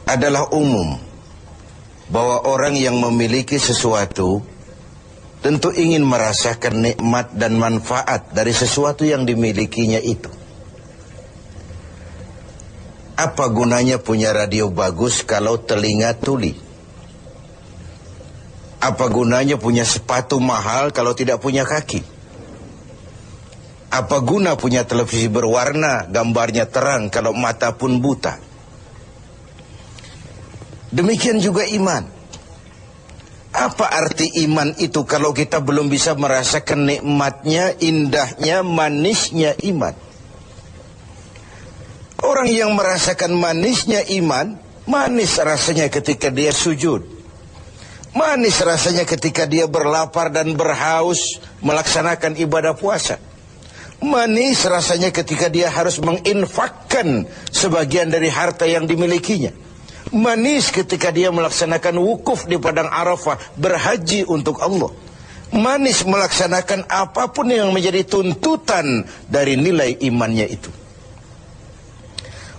adalah umum bahwa orang yang memiliki sesuatu tentu ingin merasakan nikmat dan manfaat dari sesuatu yang dimilikinya itu. Apa gunanya punya radio bagus kalau telinga tuli? Apa gunanya punya sepatu mahal kalau tidak punya kaki? Apa guna punya televisi berwarna, gambarnya terang kalau mata pun buta? Demikian juga iman. Apa arti iman itu kalau kita belum bisa merasakan nikmatnya, indahnya, manisnya iman? Orang yang merasakan manisnya iman, manis rasanya ketika dia sujud. Manis rasanya ketika dia berlapar dan berhaus melaksanakan ibadah puasa. Manis rasanya ketika dia harus menginfakkan sebagian dari harta yang dimilikinya. Manis ketika dia melaksanakan wukuf di padang Arafah, berhaji untuk Allah. Manis melaksanakan apapun yang menjadi tuntutan dari nilai imannya itu.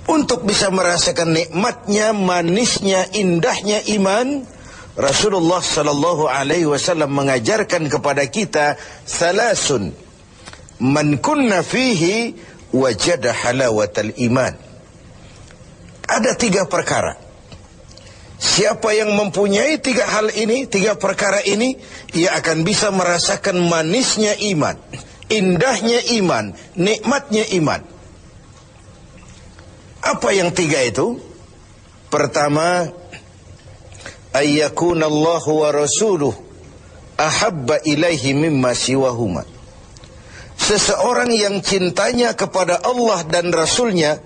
Untuk bisa merasakan nikmatnya, manisnya, indahnya iman, Rasulullah sallallahu alaihi wasallam mengajarkan kepada kita salasun man kunna fihi wajada halawatal iman. Ada 3 perkara. Siapa yang mempunyai 3 hal ini, 3 perkara ini, ia akan bisa merasakan manisnya iman, indahnya iman, nikmatnya iman. Apa yang 3 itu? Pertama, ayyakunallahu wa rasuluh ahabba ilaihi mimma siwahuma. Seseorang yang cintanya kepada Allah dan Rasulnya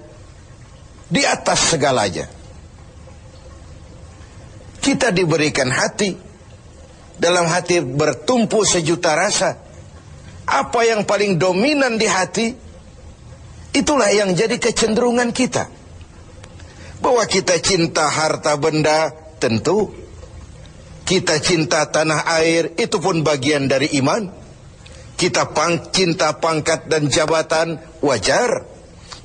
di atas segalanya. Kita diberikan hati, dalam hati bertumpu sejuta rasa. Apa yang paling dominan di hati, itulah yang jadi kecenderungan kita. Bahwa kita cinta harta benda, tentu. Kita cinta tanah air, itu pun bagian dari iman. Kita cinta pangkat dan jabatan, wajar.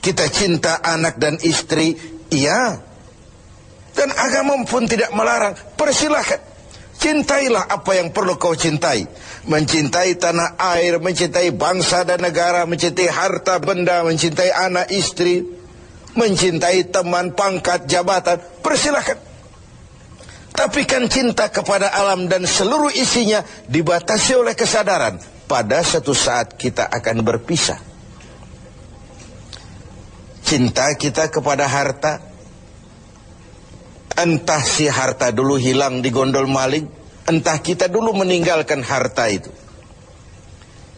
Kita cinta anak dan istri, iya. Dan agama pun tidak melarang, persilahkan. Cintailah apa yang perlu kau cintai. Mencintai tanah air, mencintai bangsa dan negara, mencintai harta benda, mencintai anak istri, mencintai teman, pangkat, jabatan, persilahkan. Tapi kan cinta kepada alam dan seluruh isinya dibatasi oleh kesadaran. Pada satu saat kita akan berpisah. Cinta kita kepada harta, entah si harta dulu hilang di gondol maling, entah kita dulu meninggalkan harta itu.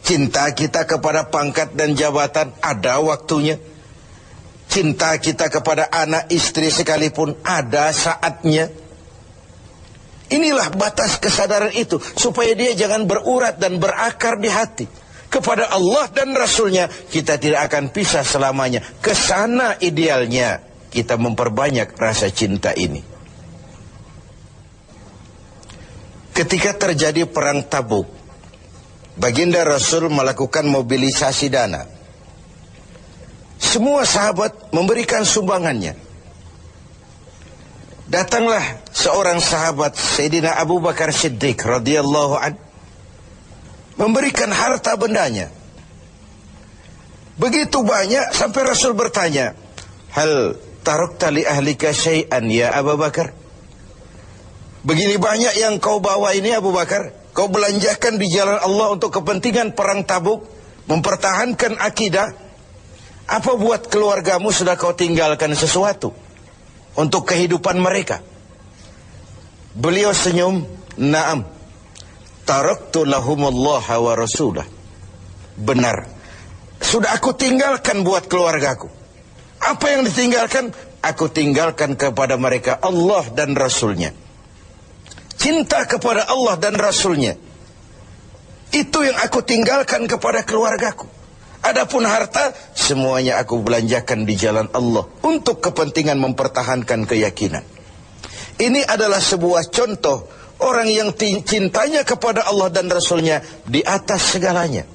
Cinta kita kepada pangkat dan jabatan ada waktunya. Cinta kita kepada anak istri sekalipun ada saatnya. Inilah batas kesadaran itu, supaya dia jangan berurat dan berakar di hati. Kepada Allah dan Rasulnya kita tidak akan pisah selamanya. Kesana idealnya kita memperbanyak rasa cinta ini. Ketika terjadi perang Tabuk, baginda Rasul melakukan mobilisasi dana. Semua sahabat memberikan sumbangannya. Datanglah seorang sahabat, Sayyidina Abu Bakar Siddiq radhiyallahu an, memberikan harta bendanya. Begitu banyak sampai Rasul bertanya, hal tarakta li ahlika syai'an ya Abu Bakar? Begini banyak yang kau bawa ini Abu Bakar, kau belanjakan di jalan Allah untuk kepentingan perang Tabuk, mempertahankan akidah. Apa buat keluargamu sudah kau tinggalkan sesuatu untuk kehidupan mereka? Beliau senyum, na'am, taraktu lahumullaha wa rasulah. Benar, sudah aku tinggalkan buat keluargaku. Apa yang ditinggalkan? Aku tinggalkan kepada mereka Allah dan Rasulnya. Cinta kepada Allah dan Rasulnya, itu yang aku tinggalkan kepada keluargaku. Adapun harta, semuanya aku belanjakan di jalan Allah untuk kepentingan mempertahankan keyakinan. Ini adalah sebuah contoh orang yang cintanya kepada Allah dan Rasulnya di atas segalanya.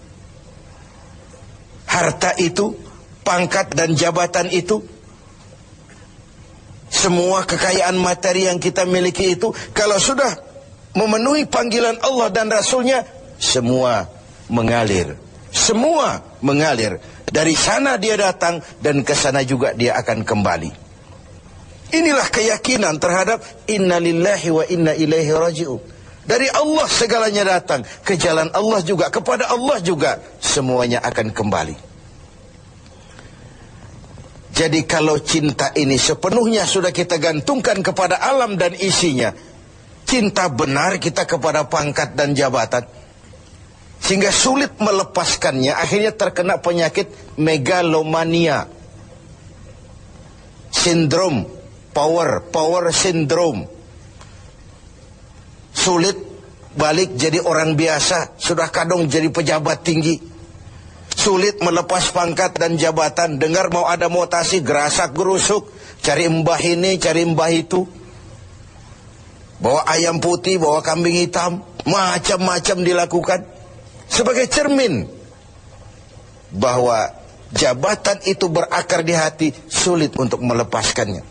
Harta itu, pangkat dan jabatan itu, semua kekayaan materi yang kita miliki itu, kalau sudah memenuhi panggilan Allah dan Rasulnya, semua mengalir. Semua mengalir. Dari sana dia datang dan ke sana juga dia akan kembali. Inilah keyakinan terhadap inna lillahi wa inna ilaihi raji'un. Dari Allah segalanya datang, ke jalan Allah juga, kepada Allah juga semuanya akan kembali. Jadi kalau cinta ini sepenuhnya sudah kita gantungkan kepada alam dan isinya, cinta benar kita kepada pangkat dan jabatan, sehingga sulit melepaskannya, akhirnya terkena penyakit megalomania, sindrom, power syndrome. Sulit balik jadi orang biasa, sudah kadang jadi pejabat tinggi. Sulit melepas pangkat dan jabatan, dengar mau ada mutasi, gerasak gerusuk, cari mbah ini, cari mbah itu. Bawa ayam putih, bawa kambing hitam, macam-macam dilakukan. Sebagai cermin bahwa jabatan itu berakar di hati, sulit untuk melepaskannya.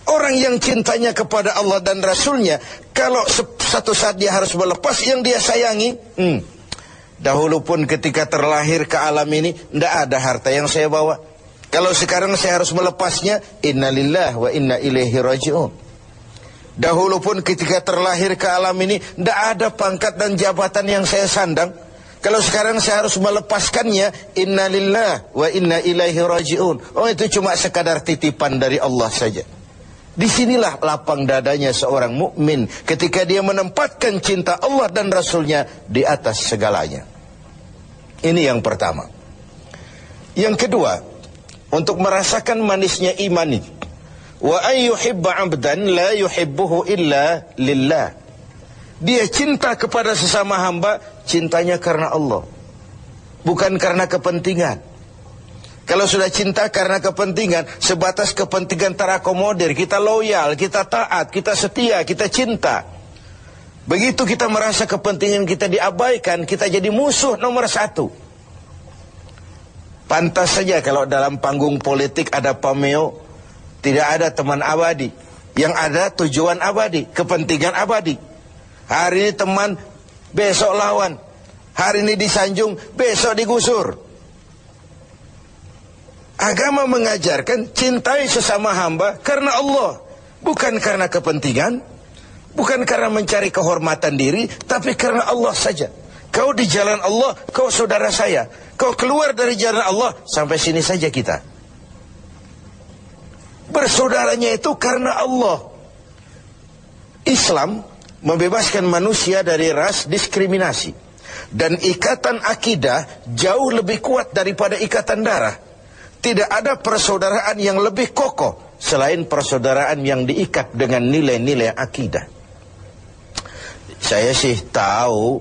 Orang yang cintanya kepada Allah dan Rasulnya, kalau satu saat dia harus melepas yang dia sayangi, dahulu pun ketika terlahir ke alam ini, tidak ada harta yang saya bawa. Kalau sekarang saya harus melepasnya, innalillah wa inna ilaihi raji'un. Dahulu pun ketika terlahir ke alam ini, tidak ada pangkat dan jabatan yang saya sandang. Kalau sekarang saya harus melepaskannya, innalillah wa inna ilaihi raji'un. Oh, itu cuma sekadar titipan dari Allah saja. Disinilah lapang dadanya seorang mukmin ketika dia menempatkan cinta Allah dan Rasulnya di atas segalanya. Ini yang pertama. Yang kedua, untuk merasakan manisnya iman ini, wa ayyuhibba 'abdan la yuhibbuhu illa lillah. Dia cinta kepada sesama hamba, cintanya karena Allah, bukan karena kepentingan. Kalau sudah cinta karena kepentingan, sebatas kepentingan terakomodir, kita loyal, kita taat, kita setia, kita cinta. Begitu kita merasa kepentingan kita diabaikan, kita jadi musuh nomor satu. Pantas saja kalau dalam panggung politik ada pameo, tidak ada teman abadi. Yang ada tujuan abadi, kepentingan abadi. Hari ini teman, besok lawan. Hari ini disanjung, besok digusur. Agama mengajarkan cintai sesama hamba karena Allah, bukan karena kepentingan, bukan karena mencari kehormatan diri, tapi karena Allah saja. Kau di jalan Allah, kau saudara saya. Kau keluar dari jalan Allah, sampai sini saja kita. Bersaudaranya itu karena Allah. Islam membebaskan manusia dari ras diskriminasi, dan ikatan akidah jauh lebih kuat daripada ikatan darah. Tidak ada persaudaraan yang lebih kokoh selain persaudaraan yang diikat dengan nilai-nilai akidah. Saya sih tahu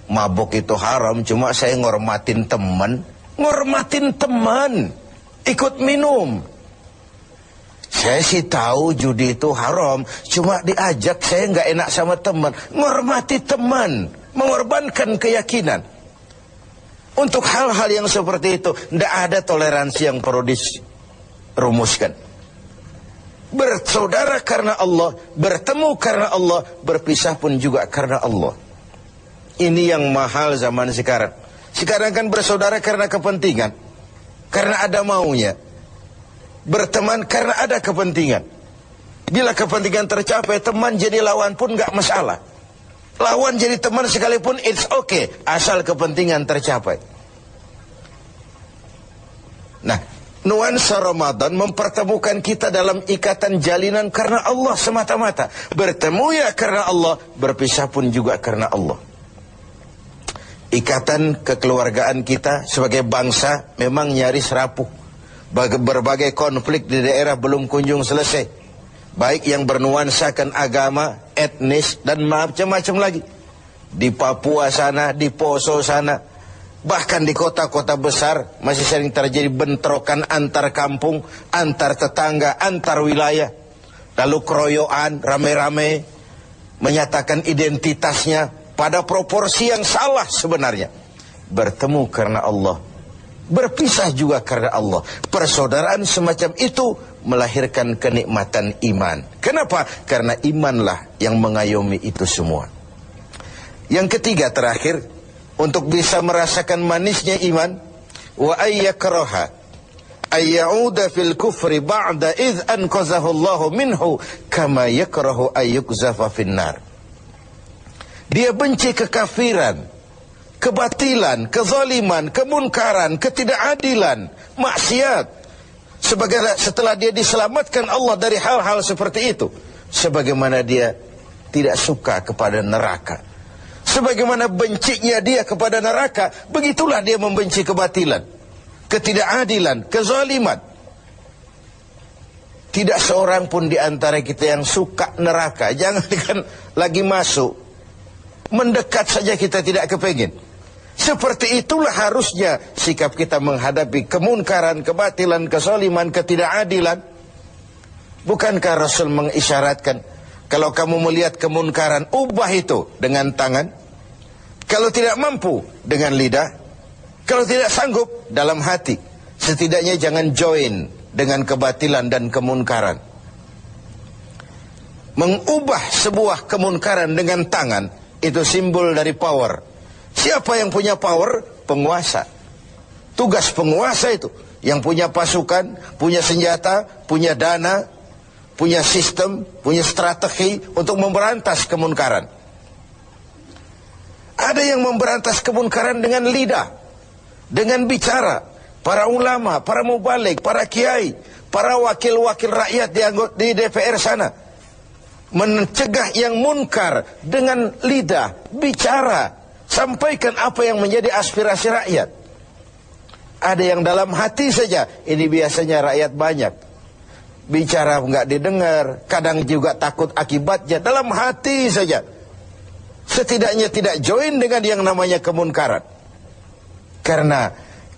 mabuk itu haram, cuma saya ngormatin teman. Ngormatin teman, ikut minum. Saya sih tahu judi itu haram, cuma diajak saya nggak enak sama teman. Ngormati teman, mengorbankan keyakinan. Untuk hal-hal yang seperti itu, tidak ada toleransi yang perlu dirumuskan. Bersaudara karena Allah, bertemu karena Allah, berpisah pun juga karena Allah. Ini yang mahal zaman sekarang. Sekarang kan bersaudara karena kepentingan, karena ada maunya. Berteman karena ada kepentingan. Bila kepentingan tercapai, teman jadi lawan pun nggak masalah. Lawan jadi teman sekalipun it's okay, asal kepentingan tercapai. Nah, nuansa Ramadan mempertemukan kita dalam ikatan jalinan karena Allah semata-mata. Bertemu ya karena Allah, berpisah pun juga karena Allah. Ikatan kekeluargaan kita sebagai bangsa memang nyaris rapuh. Berbagai konflik di daerah belum kunjung selesai. Baik yang bernuansakan agama, etnis, dan macam-macam lagi. Di Papua sana, di Poso sana, bahkan di kota-kota besar masih sering terjadi bentrokan antar kampung, antar tetangga, antar wilayah. Lalu keroyokan, rame-rame, menyatakan identitasnya pada proporsi yang salah sebenarnya. Bertemu karena Allah, berpisah juga karena Allah. Persaudaraan semacam itu melahirkan kenikmatan iman. Kenapa? Karena imanlah yang mengayomi itu semua. Yang ketiga terakhir, untuk bisa merasakan manisnya iman, wa ayyakraha ayyauda fil kufri ba'da idh anqazahu Allahu minhu kama yakrahu ayyukzafa finnar. Dia benci kekafiran, kebatilan, kezaliman, kemunkaran, ketidakadilan, maksiat. Setelah dia diselamatkan Allah dari hal-hal seperti itu, sebagaimana dia tidak suka kepada neraka, sebagaimana bencinya dia kepada neraka, begitulah dia membenci kebatilan, ketidakadilan, kezaliman. Tidak seorang pun di antara kita yang suka neraka. Jangankan lagi masuk, mendekat saja kita tidak kepengin. Seperti itulah harusnya sikap kita menghadapi kemunkaran, kebatilan, kezaliman, ketidakadilan. Bukankah Rasul mengisyaratkan, kalau kamu melihat kemunkaran, ubah itu dengan tangan. Kalau tidak mampu, dengan lidah. Kalau tidak sanggup, dalam hati. Setidaknya jangan join dengan kebatilan dan kemunkaran. Mengubah sebuah kemunkaran dengan tangan, itu simbol dari power. Siapa yang punya power? Penguasa. Tugas penguasa itu, yang punya pasukan, punya senjata, punya dana, punya sistem, punya strategi untuk memberantas kemunkaran. Ada yang memberantas kemunkaran dengan lidah, dengan bicara. Para ulama, para mubalik, para kiai, para wakil-wakil rakyat di DPR sana, mencegah yang munkar dengan lidah, bicara, sampaikan apa yang menjadi aspirasi rakyat. Ada yang dalam hati saja, ini biasanya rakyat banyak, bicara nggak didengar, kadang juga takut akibatnya, dalam hati saja. Setidaknya tidak join dengan yang namanya kemunkaran. Karena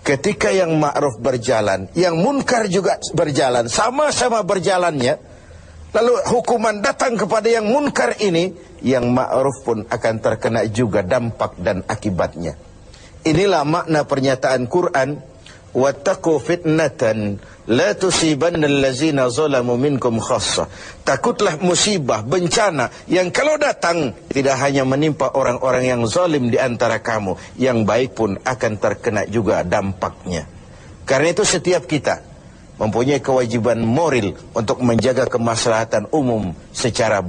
ketika yang ma'ruf berjalan, yang munkar juga berjalan, sama-sama berjalannya, lalu hukuman datang kepada yang munkar ini, yang ma'ruf pun akan terkena juga dampak dan akibatnya. Inilah makna pernyataan Quran, wattaqu fitnatan la tusibanna allazina zalamu minkum khassah. Takutlah musibah, bencana yang kalau datang tidak hanya menimpa orang-orang yang zalim di antara kamu, yang baik pun akan terkena juga dampaknya. Karena itu setiap kita mempunyai kewajiban moral untuk menjaga kemaslahatan umum secara